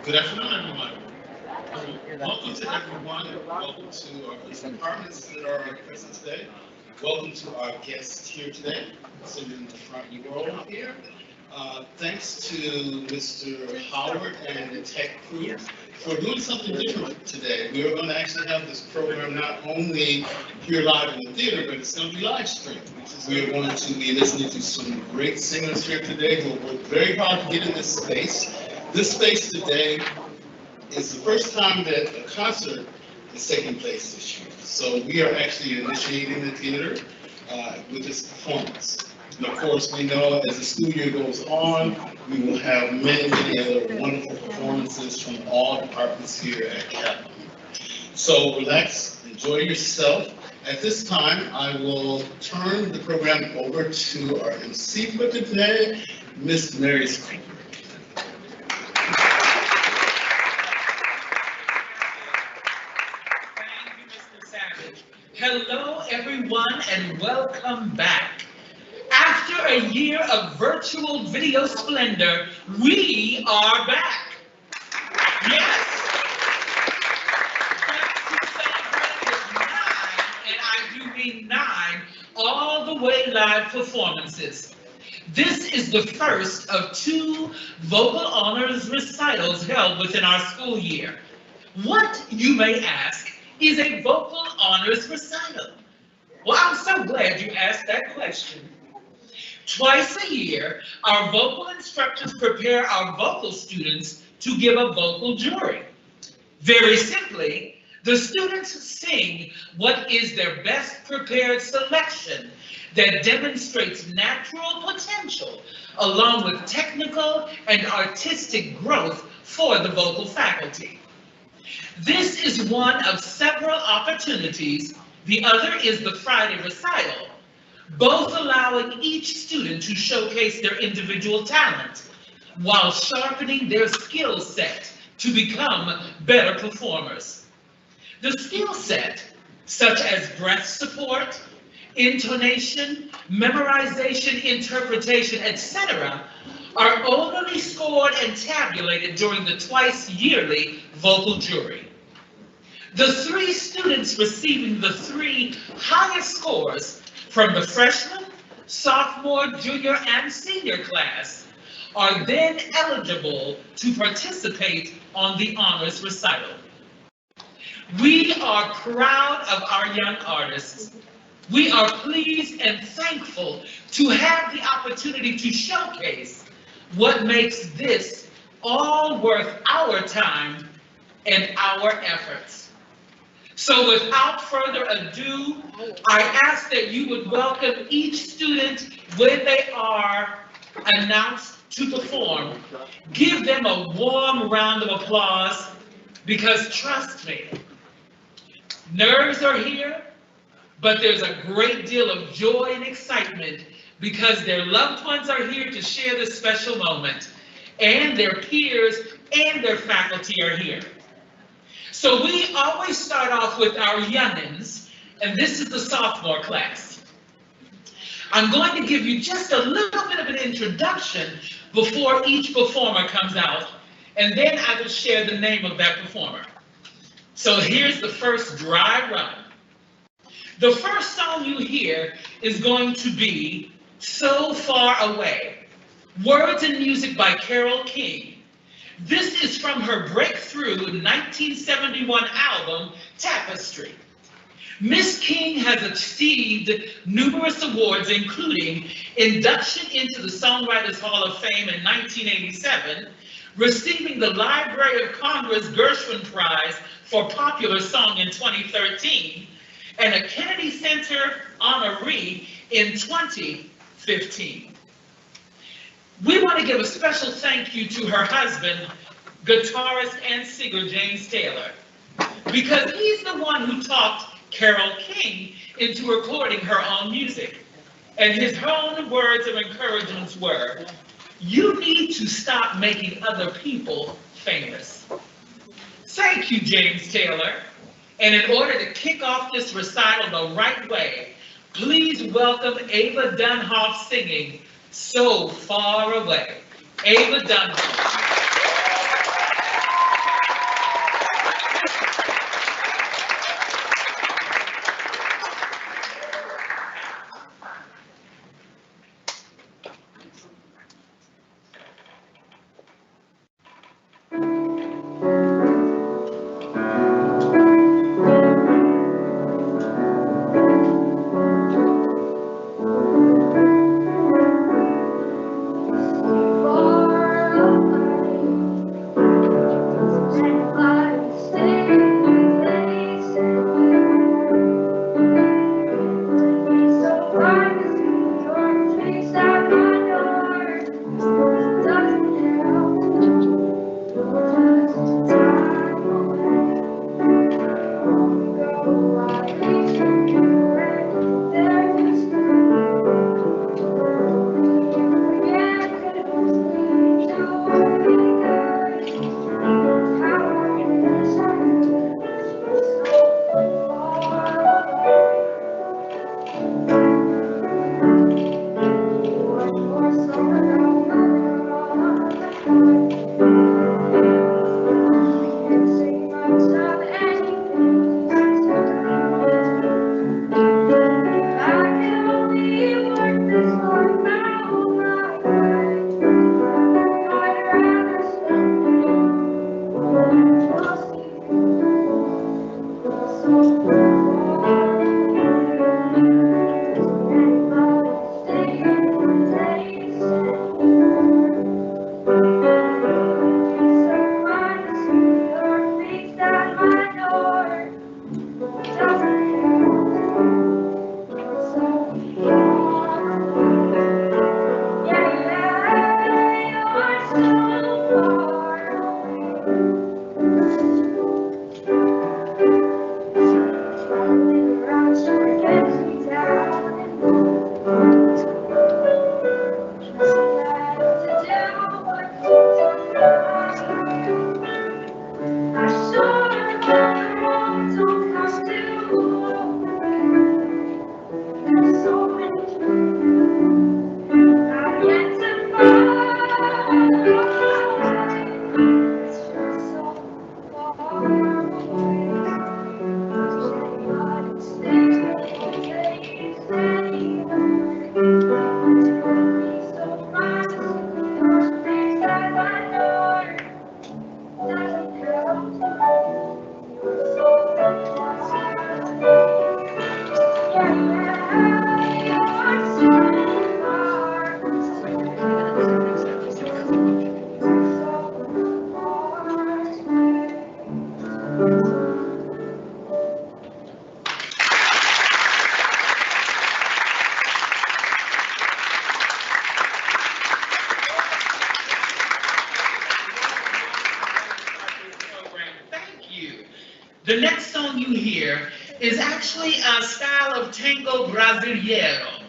Good afternoon, everyone. Welcome to everyone. Welcome to our departments that are present today. Welcome to our guests here today, sitting in the front row here. Thanks to Mr. Howard and the tech crew for doing something different today. We are going to actually have this program not only here live in the theater, but it's going to be live streamed. We are going to be listening to some great singers here today who worked very hard to get in this space. This space today is the first time that a concert is taking place this year. So we are actually initiating the theater with this performance. And of course, we know as the school year goes on, we will have many, many other wonderful performances from all departments here at CAPA. So relax, enjoy yourself. At this time, I will turn the program over to our MC for today, Miss Mary Cooper. Hello, everyone, and welcome back. After a year of virtual video splendor, we are back. Yes. Back to celebrate with 9, and I do mean 9, all the way live performances. This is the first of 2 vocal honors recitals held within our school year. What, you may ask, is a vocal honors recital? Well, I'm so glad you asked that question. Twice a year, our vocal instructors prepare our vocal students to give a vocal jury. Very simply, the students sing what is their best prepared selection that demonstrates natural potential along with technical and artistic growth for the vocal faculty. This is one of several opportunities. The other is the Friday recital, both allowing each student to showcase their individual talent while sharpening their skill set to become better performers. The skill set, such as breath support, intonation, memorization, interpretation, etc., are only scored and tabulated during the twice yearly vocal jury. The 3 students receiving the 3 highest scores from the freshman, sophomore, junior, and senior class are then eligible to participate on the honors recital. We are proud of our young artists. We are pleased and thankful to have the opportunity to showcase what makes this all worth our time and our efforts. So without further ado, I ask that you would welcome each student when they are announced to perform. Give them a warm round of applause, because trust me, nerves are here, but there's a great deal of joy and excitement because their loved ones are here to share this special moment, and their peers and their faculty are here. So we always start off with our youngins, and this is the sophomore class. I'm going to give you just a little bit of an introduction before each performer comes out, and then I will share the name of that performer. So here's the first dry run. The first song you hear is going to be So Far Away, words and music by Carole King. This is from her breakthrough 1971 album, Tapestry. Miss King has achieved numerous awards, including induction into the Songwriters Hall of Fame in 1987, receiving the Library of Congress Gershwin Prize for Popular Song in 2013, and a Kennedy Center honoree in 2015. We want to give a special thank you to her husband, guitarist and singer James Taylor, because he's the one who talked Carole King into recording her own music. And his own words of encouragement were, "You need to stop making other people famous." Thank you, James Taylor. And in order to kick off this recital the right way, please welcome Ava Dunhoff singing So Far Away. Ava Dunhoff. The next song you hear is actually a style of tango brasileiro,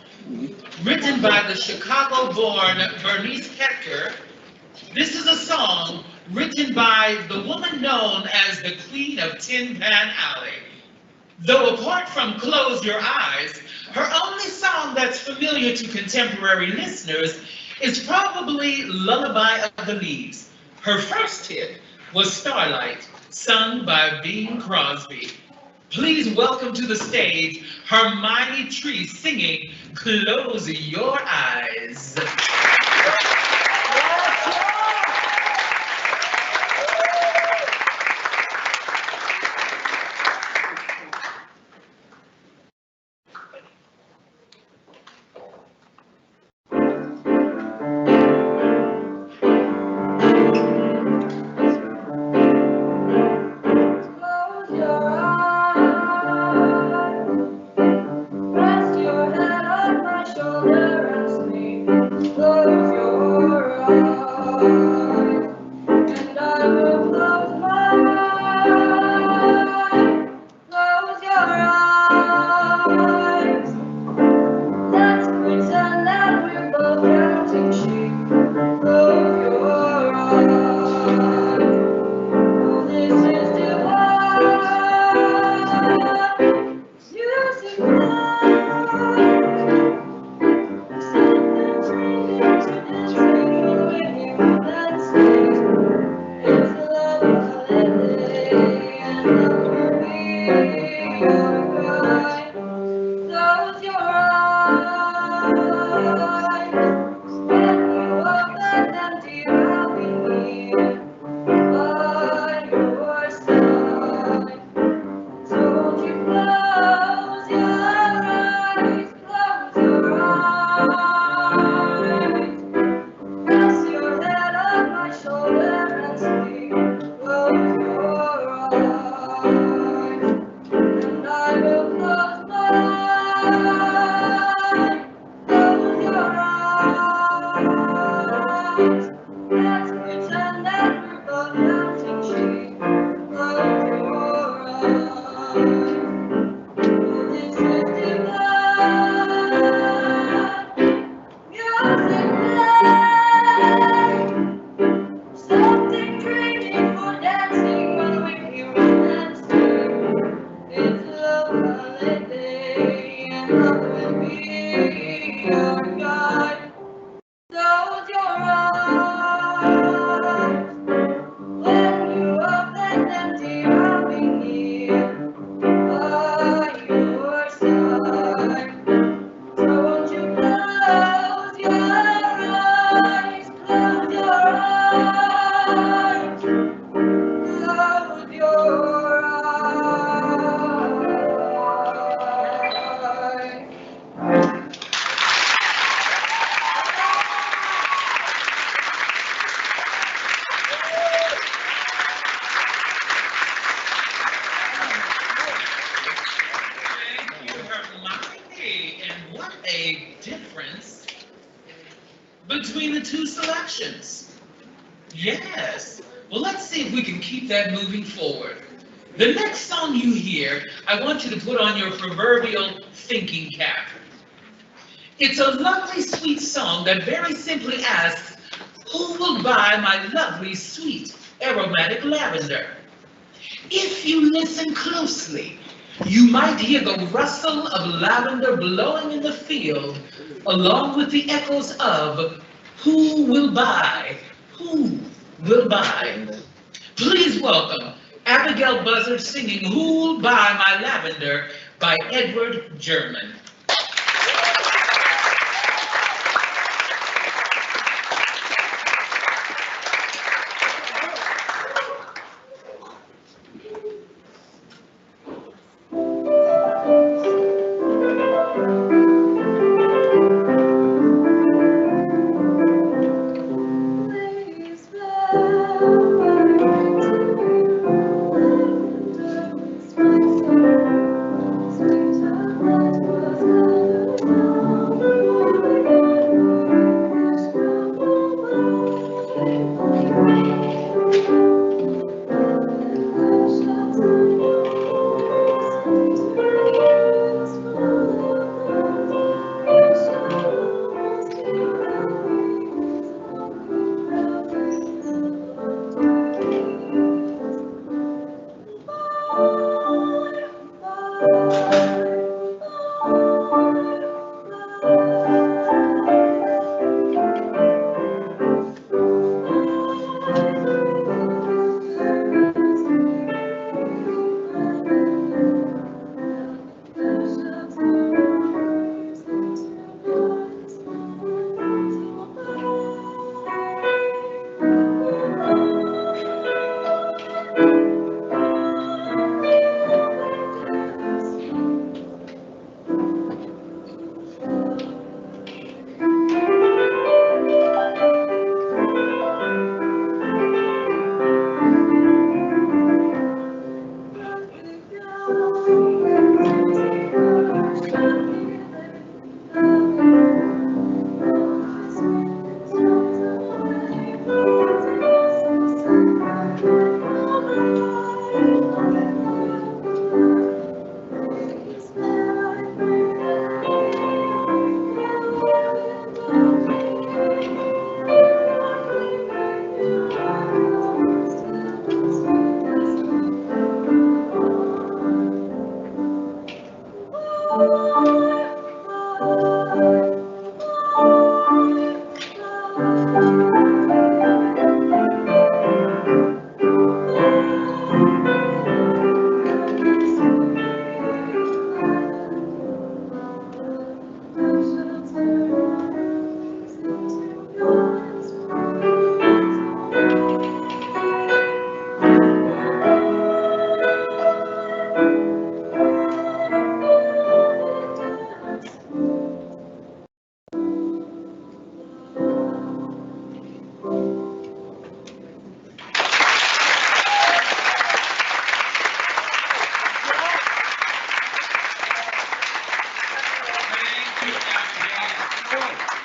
written by the Chicago-born Bernice Hector. This is a song written by the woman known as the Queen of Tin Pan Alley. Though apart from Close Your Eyes, her only song that's familiar to contemporary listeners is probably Lullaby of the Leaves. Her first hit was Starlight, sung by Bing Crosby. Please welcome to the stage Hermione Tree singing Close Your Eyes. Between the two selections. Yes. Well, let's see if we can keep that moving forward. The next song you hear, I want you to put on your proverbial thinking cap. It's a lovely, sweet song that very simply asks, who will buy my lovely, sweet, aromatic lavender? If you listen closely, you might hear the rustle of lavender blowing in the field, along with the echoes of who will buy, who will buy. Please welcome Abigail Buzzard singing Who'll Buy My Lavender by Edward German. Was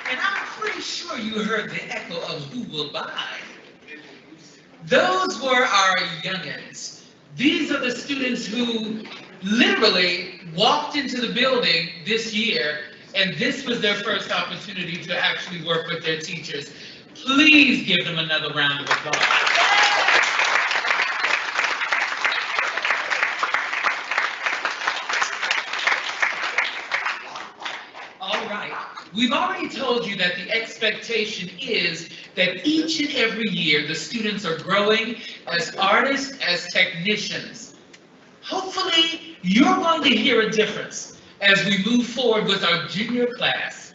And I'm pretty sure you heard the echo of Who Will Buy. Those were our youngins. These are the students who literally walked into the building this year, and this was their first opportunity to actually work with their teachers. Please give them another round of applause. All right, we've already told you that the expectation is that each and every year the students are growing as artists, as technicians. Hopefully, you're going to hear a difference as we move forward with our junior class.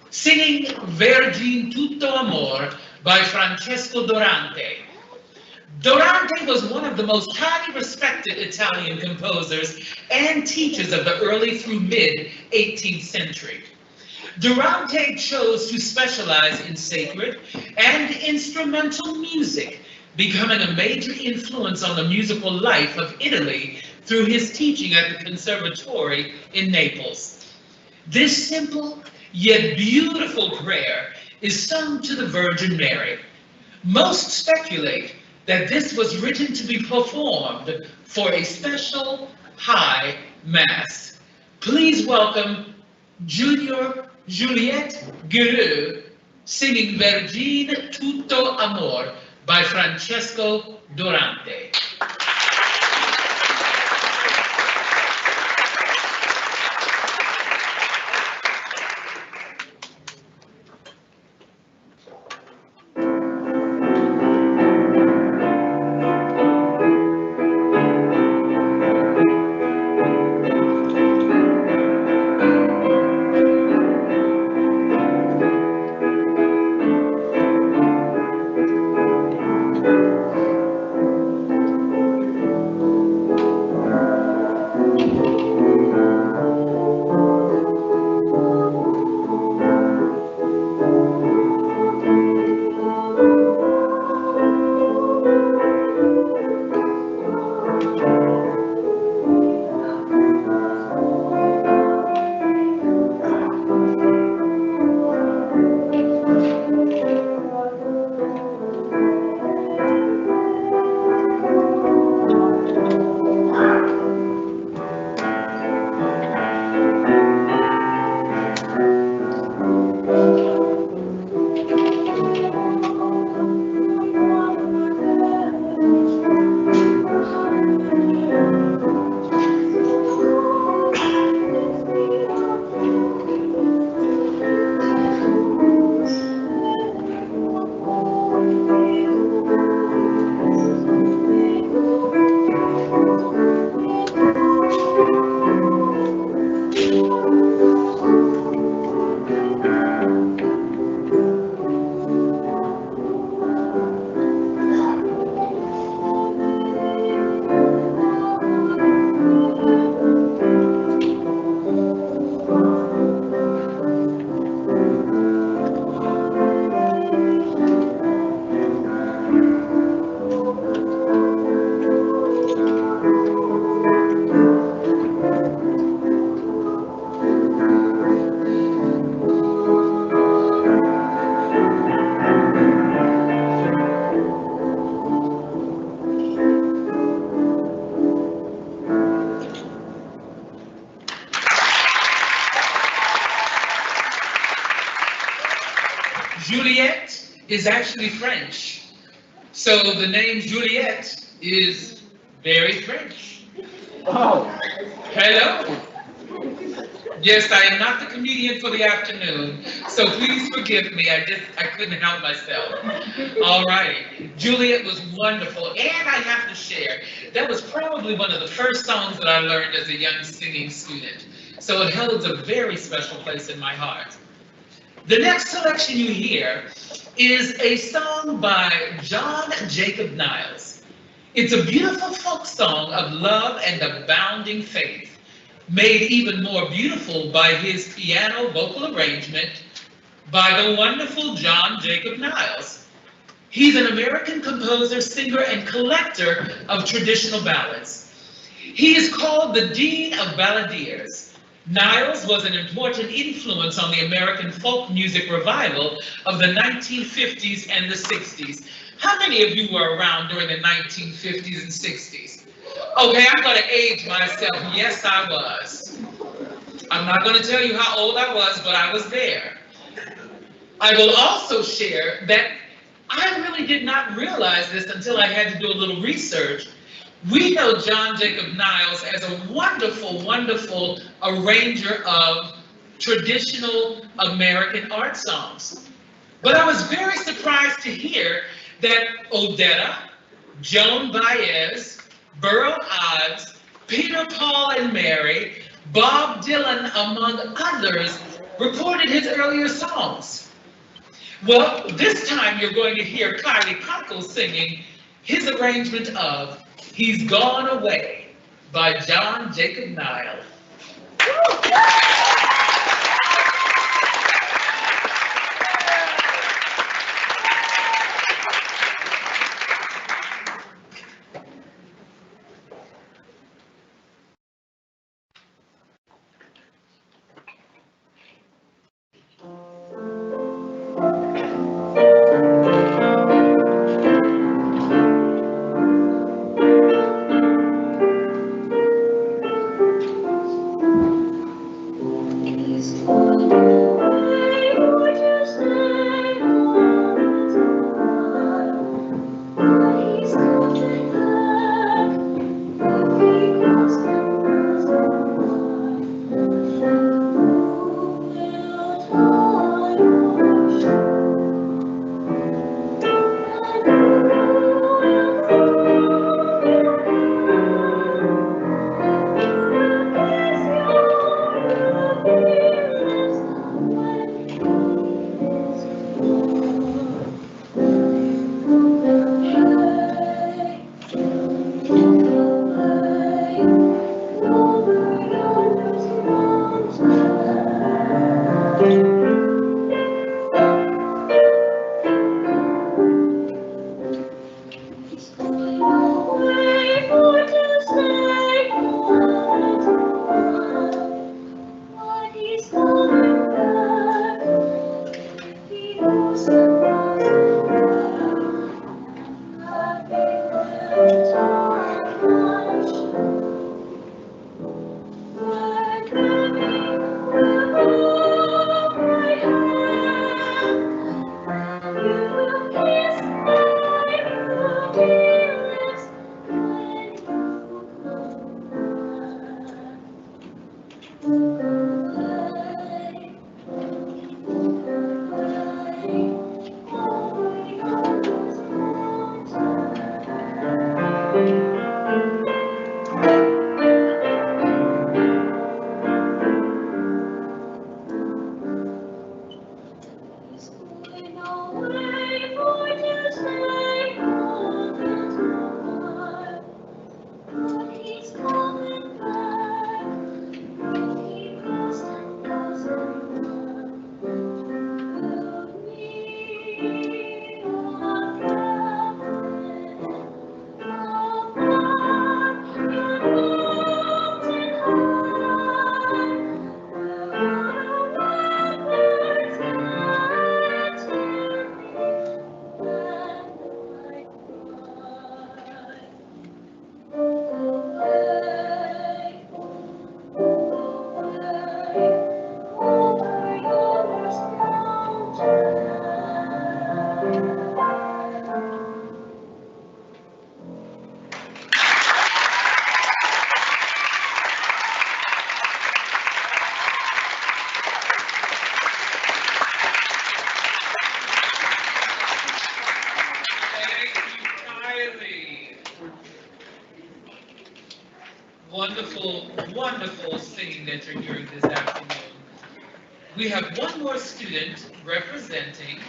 Singing Vergine Tutto Amor by Francesco Dorante. Dorante was one of the most highly respected Italian composers and teachers of the early through mid-18th century. Durante chose to specialize in sacred and instrumental music, becoming a major influence on the musical life of Italy through his teaching at the Conservatory in Naples. This simple yet beautiful prayer is sung to the Virgin Mary. Most speculate that this was written to be performed for a special high mass. Please welcome Junior Juliette Guerrero singing Vergine Tutto Amor by Francesco Dorante. Juliette is actually French. So the name Juliette is very French. Wow. Hello? Yes, I am not the comedian for the afternoon, so please forgive me. I couldn't help myself. All right. Juliet was wonderful, and I have to share, that was probably one of the first songs that I learned as a young singing student. So it holds a very special place in my heart. The next selection you hear is a song by John Jacob Niles. It's a beautiful folk song of love and abounding faith, made even more beautiful by his piano vocal arrangement by the wonderful John Jacob Niles. He's an American composer, singer, and collector of traditional ballads. He is called the Dean of Balladeers. Niles was an important influence on the American folk music revival of the 1950s and the 60s. How many of you were around during the 1950s and 60s? Okay, I'm going to age myself. Yes, I was. I'm not going to tell you how old I was, but I was there. I will also share that I really did not realize this until I had to do a little research. We know John Jacob Niles as a wonderful, wonderful arranger of traditional American art songs. But I was very surprised to hear that Odetta, Joan Baez, Burl Ives, Peter, Paul, and Mary, Bob Dylan, among others, recorded his earlier songs. Well, this time you're going to hear Kylie Cockle singing his arrangement of He's Gone Away by John Jacob Niles. wonderful singing that you're hearing this afternoon. We have one more student representing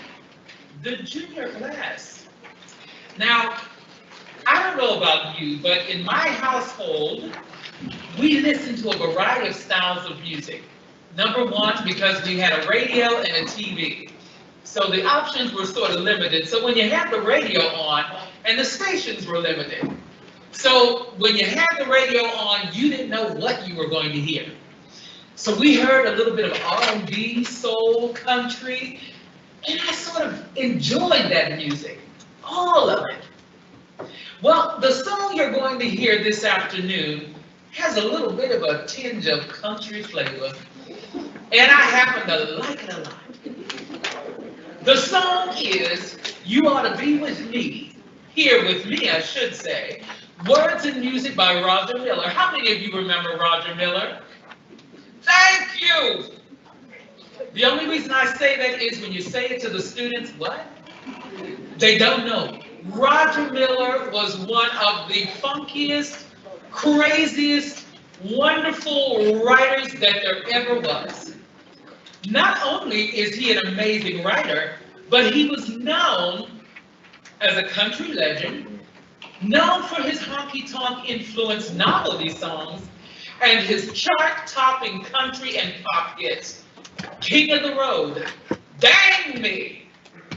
the junior class. Now, I don't know about you, but in my household, we listen to a variety of styles of music. Number one, because we had a radio and a TV. So the options were sort of limited. So when you had the radio on, and the stations were limited. So when you had the radio on, you didn't know what you were going to hear. So we heard a little bit of R&B, soul, country, and I sort of enjoyed that music, all of it. Well, the song you're going to hear this afternoon has a little bit of a tinge of country flavor, and I happen to like it a lot. The song is You Ought to Be With Me, Here With Me, I should say. Words and music by Roger Miller. How many of you remember Roger Miller? Thank you! The only reason I say that is when you say it to the students, what? They don't know. Roger Miller was one of the funkiest, craziest, wonderful writers that there ever was. Not only is he an amazing writer, but he was known as a country legend, known for his honky-tonk influenced novelty songs, and his chart-topping country and pop hits. King of the Road, Dang Me,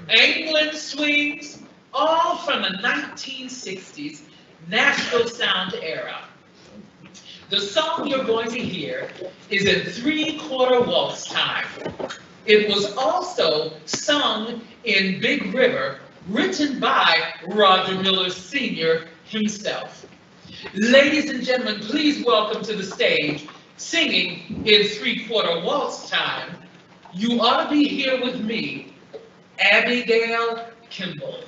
England Swings, all from the 1960s Nashville Sound era. The song you're going to hear is in 3/4 waltz time. It was also sung in Big River, written by Roger Miller Sr. himself. Ladies and gentlemen, please welcome to the stage, singing in 3/4 waltz time, You Ought to Be Here With Me, Abigail Kimball.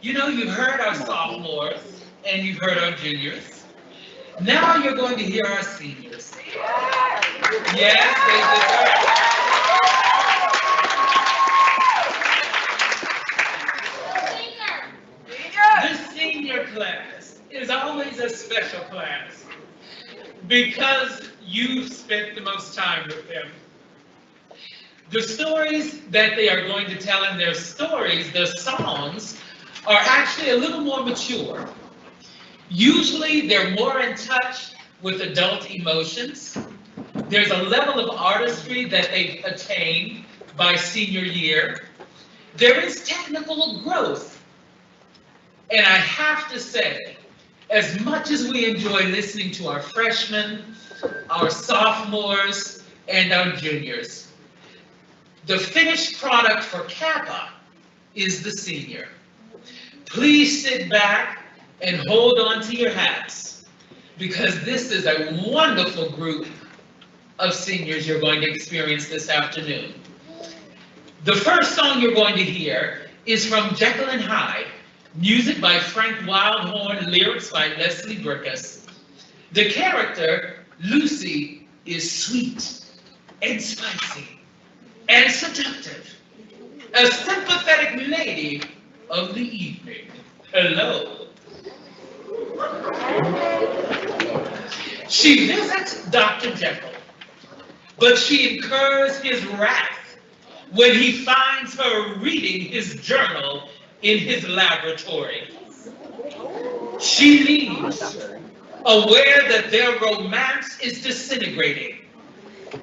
You know, you've heard our sophomores and you've heard our juniors. Now you're going to hear our seniors. Yes, they deserve it. The senior class is always always a special class because you've spent the most time with them. The stories that they are going to tell in their stories, their songs, are actually a little more mature. Usually they're more in touch with adult emotions. There's a level of artistry that they've attained by senior year. There is technical growth. And I have to say, as much as we enjoy listening to our freshmen, our sophomores, and our juniors, the finished product for CAPA is the senior. Please sit back and hold on to your hats, because this is a wonderful group of seniors you're going to experience this afternoon. The first song you're going to hear is from Jekyll and Hyde, music by Frank Wildhorn, lyrics by Leslie Brickus. The character, Lucy, is sweet and spicy and seductive, a sympathetic lady of the evening. Hello. She visits Dr. Jekyll, but she incurs his wrath when he finds her reading his journal in his laboratory. She leaves, aware that their romance is disintegrating.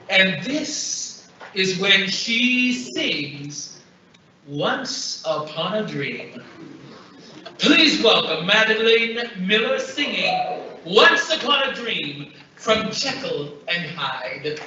And this is when she sings Once Upon a Dream. Please welcome Madeline Miller singing Once Upon a Dream from Jekyll and Hyde.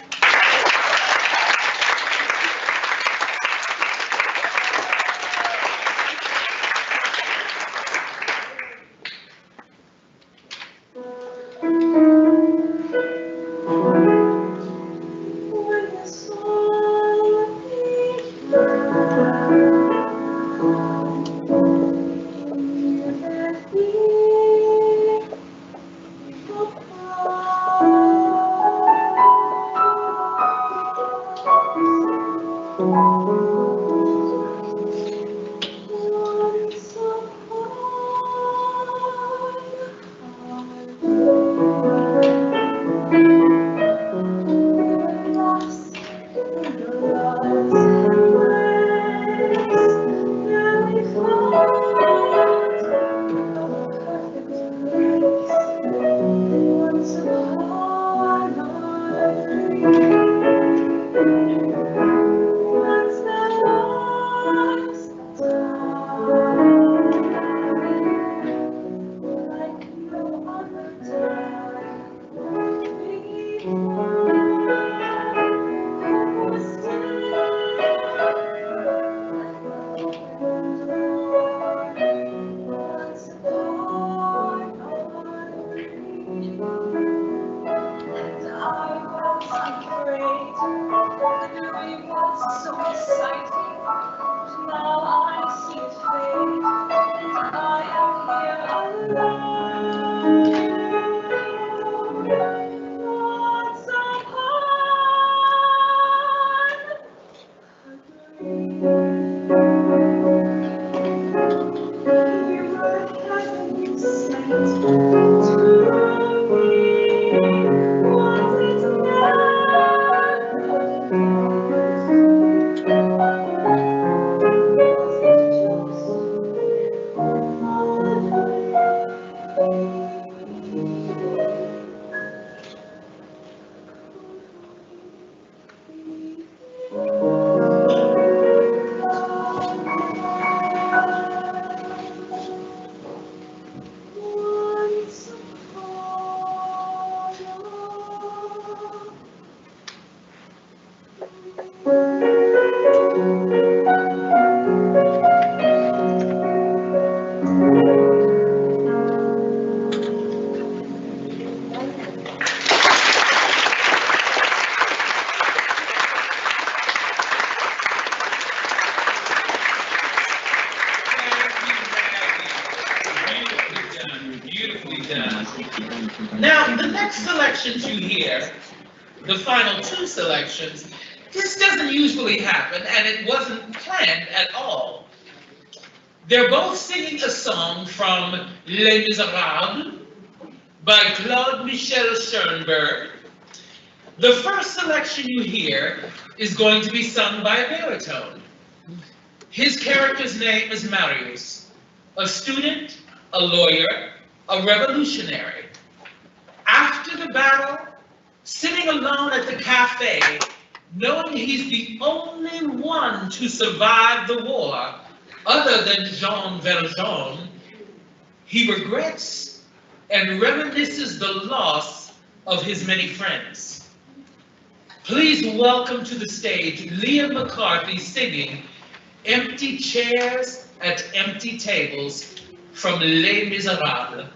Now, the next selections you hear, the final two selections, this doesn't usually happen, and it wasn't planned at all. They're both singing a song from Les Miserables, by Claude Michel Schoenberg. The first selection you hear is going to be sung by a baritone. His character's name is Marius, a student, a lawyer, a revolutionary. After the battle, sitting alone at the cafe, knowing he's the only one to survive the war, other than Jean Valjean, he regrets and reminisces the loss of his many friends. Please welcome to the stage Leah McCarthy singing Empty Chairs at Empty Tables from Les Miserables.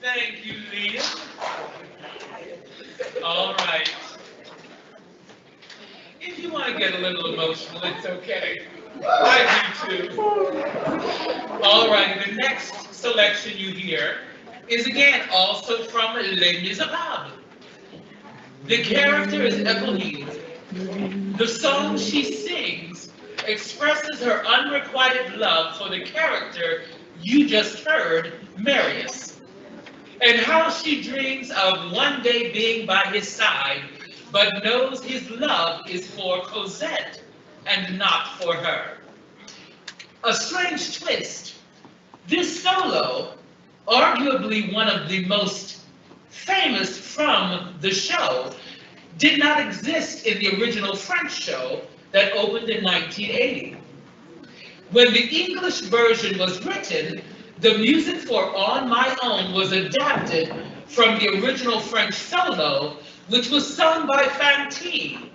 Thank you, Leah. All right. If you want to get a little emotional, it's okay. I do too. All right, the next selection you hear is again also from Les Miserables. The character is Eponine. The song she sings expresses her unrequited love for the character you just heard, Marius, and how she dreams of one day being by his side, but knows his love is for Cosette and not for her. A strange twist. This solo, arguably one of the most famous from the show, did not exist in the original French show that opened in 1980. When the English version was written, the music for On My Own was adapted from the original French solo, which was sung by Fantine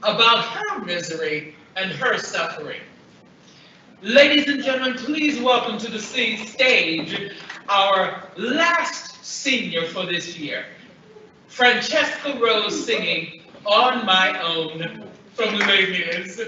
about her misery and her suffering. Ladies and gentlemen, please welcome to the stage our last senior for this year, Francesca Rose, singing On My Own from Les Mis.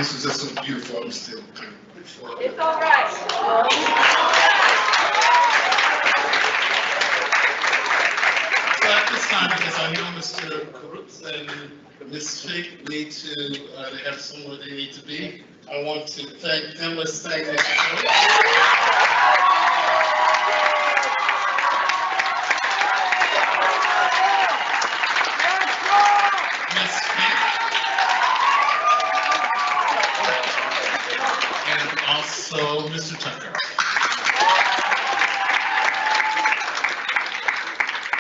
This is just so beautiful. I'm still kind of. It's all right. So at this time, because I know Mr. Karups and Ms. Fig need to, they have somewhere they need to be. I want to thank them. Let's thank Mr. Karups. So, Mr. Tucker.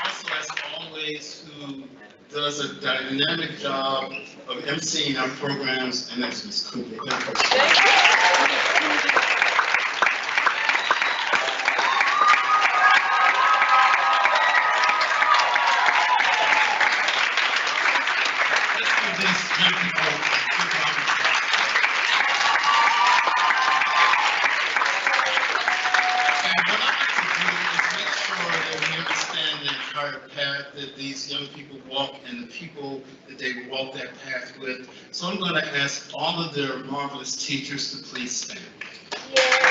Also, as always, who does a dynamic job of emceeing our programs, and that's Ms. Cooper. Let's give these young people a quick round of applause. And what I like to do is make sure that we understand the entire path that these young people walk and the people that they walk that path with. So I'm going to ask all of their marvelous teachers to please stand. Yeah.